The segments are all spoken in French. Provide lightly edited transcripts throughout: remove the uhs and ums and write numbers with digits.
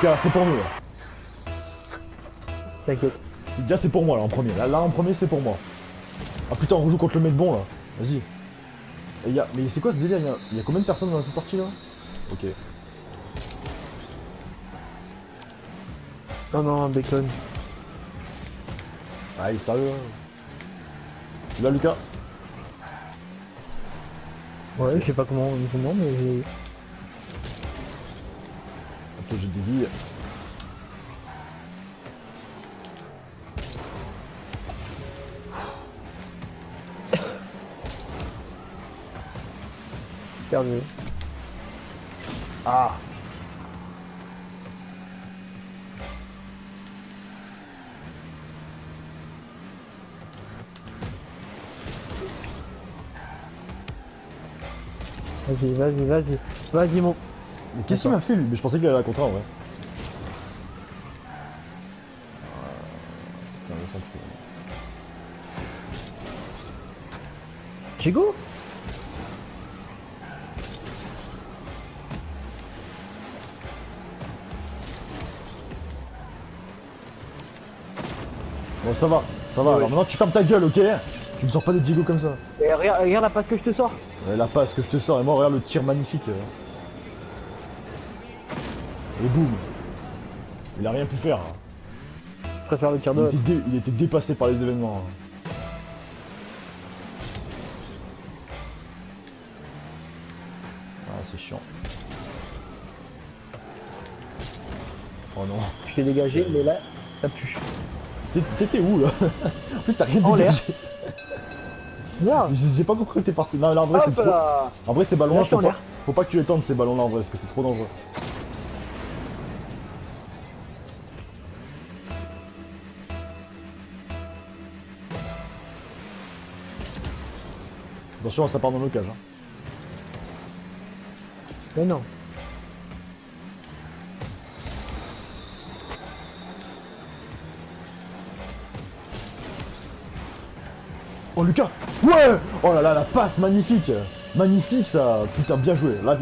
Lucas, c'est pour nous là. T'inquiète. Déjà c'est pour moi là en premier. Là en premier c'est pour moi. Ah putain on joue contre le mec bon là. Vas-y. Mais c'est quoi ce délire? Il y a combien de personnes dans cette partie là? Ok. Non, non, bacon. Allez sérieux là. Tu l'as Lucas? Ouais, je sais pas comment, mais j'ai. Ok je dévie. Perdu. Ah. Vas-y, vas-y, vas-y. Vas-y, mon. Mais qu'est-ce qu'il m'a fait lui? Mais je pensais qu'il allait à la contrat en vrai. Putain le centre. Chigo? Bon ça va, ça va. Oui, Alors oui. maintenant tu fermes ta gueule, ok? Tu me sors pas des Diego comme ça. Et regarde la passe que je te sors. La passe que je te sors et moi regarde le tir magnifique. Et boum. Il a rien pu faire. Je préfère le tir de. Il était dépassé par les événements. Ah c'est chiant. Oh non. Je t'ai dégagé, mais là, ça pue. T'étais où là? En plus t'as rien En l'air. dégagé. Merde. J'ai pas compris que t'es parti. Non là en vrai c'est Hop trop. là. En vrai ces ballons Là, là je suis en l'air. faut pas que tu les tentes ces ballons là en vrai parce que c'est trop dangereux. Attention ça part dans nos cages hein. Mais non. Oh Lucas. Ouais. Oh là là la passe magnifique. Magnifique ça. Putain bien joué. Là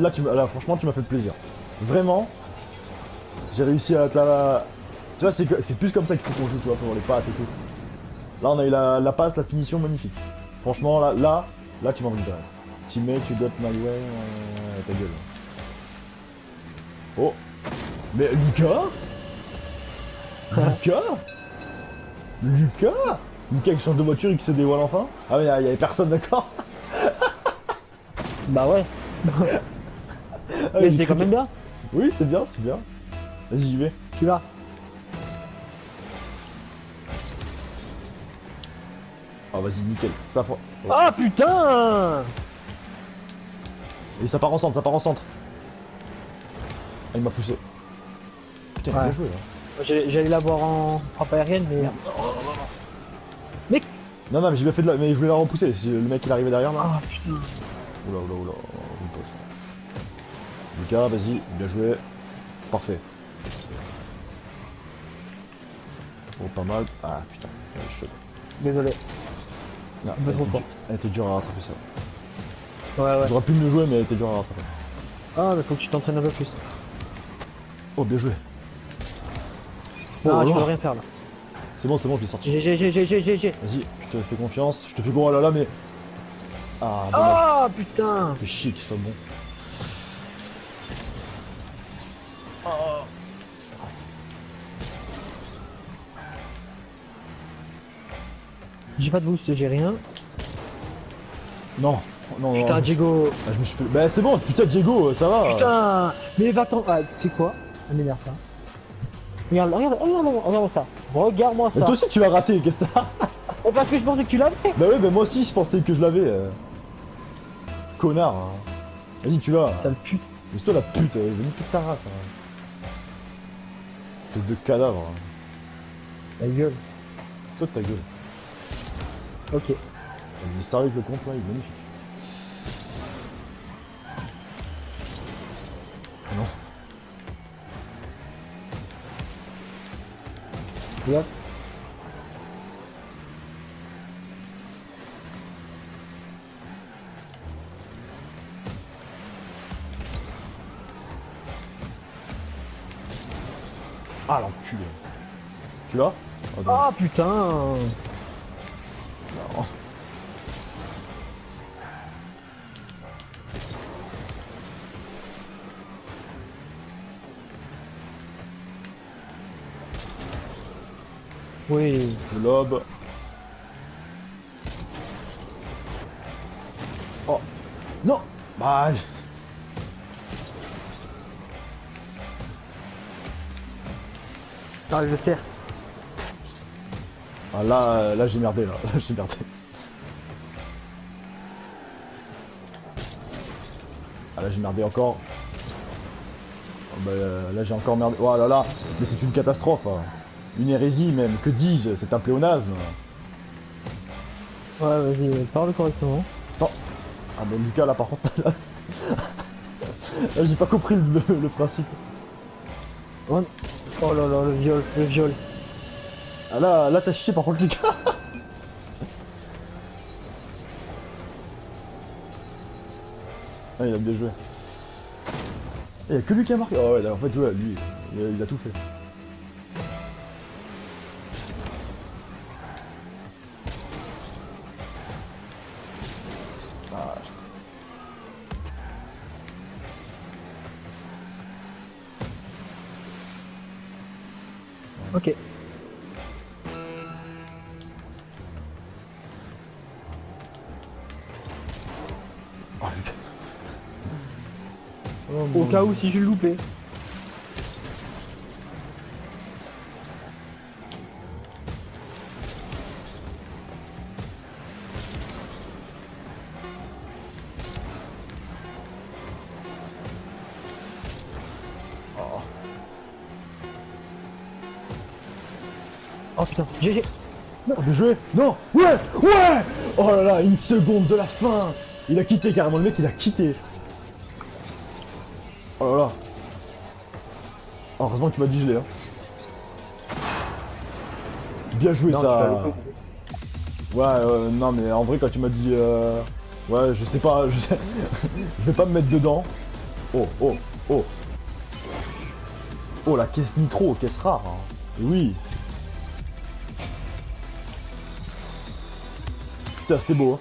franchement tu m'as fait plaisir. Vraiment. J'ai réussi à te la... Tu vois c'est plus comme ça qu'il faut qu'on joue tu vois pour les passes et tout. Là on a eu la passe, la finition magnifique. Franchement là tu m'as envie de Teammate you got my way. Ta gueule. Oh. Mais Lucas. Lucas qui change de voiture et qui se dévoile enfin. Ah mais il y avait personne d'accord. Bah ouais. Ah, Mais c'est quand même bien. Oui c'est bien, c'est bien. Vas-y j'y vais. Je suis là. Ah vas-y nickel. Ça oh. Ah putain. Et ça part en centre, Ah il m'a poussé. Putain il a Ouais. bien joué là. J'allais la voir en frappe aérienne, mais. Merde. Mec. Non mais j'ai bien fait de la... Mais je voulais la repousser, si le mec il arrivait derrière là. Ah putain. Oula. Je me pose. Lucas, vas-y, bien joué. Parfait. Oh pas mal. Ah putain, elle est chaude. Désolé. Ah, Un peu trop fort. Elle était dure à rattraper ça. Ouais. J'aurais pu mieux jouer mais elle était dure à rattraper. Ah, mais faut que tu t'entraînes un peu plus. Oh bien joué. Non, Oh tu là peux là. rien faire là. C'est bon, je l'ai sorti. GG. Vas-y, je te fais confiance. Je te fais gros oh là là mais. Ah dommage. Ah putain. C'est chic, qu'il soit bon. J'ai pas de boost, j'ai rien. Non. Putain, non. Diego. Ah, je me suis fait... Bah c'est bon, putain Diego, ça va. Putain. Mais va-t'en. Ah, tu sais quoi? Ça m'énerve ça. Regarde ça. Regarde-moi Mais ça. toi aussi tu l'as raté, qu'est-ce que t'as? Oh, parce que je pensais que tu l'avais. Bah ouais, bah moi aussi je pensais que je l'avais. Connard. Hein. Vas-y, tu l'as. Sale pute. Mais c'est toi la pute, venez toute ta race. Hein. Espèce de cadavre. Hein. Ta gueule. Toi de ta gueule. Ok. Il est sérieux avec le compte là, il est magnifique. Ah non. Regarde. Ah l'enculé. Tu l'as? Oh, non. Ah putain. Non. Oui. Le lobe. Oh. Non. Bah. Ah, je sers. Ah là j'ai merdé là. Là j'ai merdé. Ah là j'ai merdé encore. Oh, bah, là j'ai encore merdé. Oh là là. Mais c'est une catastrophe. Hein. Une hérésie même. Que dis-je? C'est un pléonasme. Ouais, vas-y, parle correctement. Attends. Ah mais Lucas là par contre là, là, j'ai pas compris le principe. Oh, oh là là, le viol, le viol. Ah là t'as chié par contre Lucas. Ah il a bien joué. Il y a que lui qui a marqué. Oh ouais en fait ouais lui il a tout fait. Ah. Ok. Oh Lucas. Au cas où si je le loupais. Oh. Oh putain, GG. Oh, bien joué. Non. Ouais. Ouais. Oh là là, une seconde de la fin. Il a quitté carrément le mec, il a quitté. Oh là là. Oh, heureusement que tu m'as dit gelé. Hein. Bien joué Non, ça. tu Ouais, non mais en vrai quand tu m'as dit ouais je sais pas, je vais pas me mettre dedans. Oh oh oh. Oh la caisse nitro, caisse rare. Hein. Oui. Putain c'était beau hein.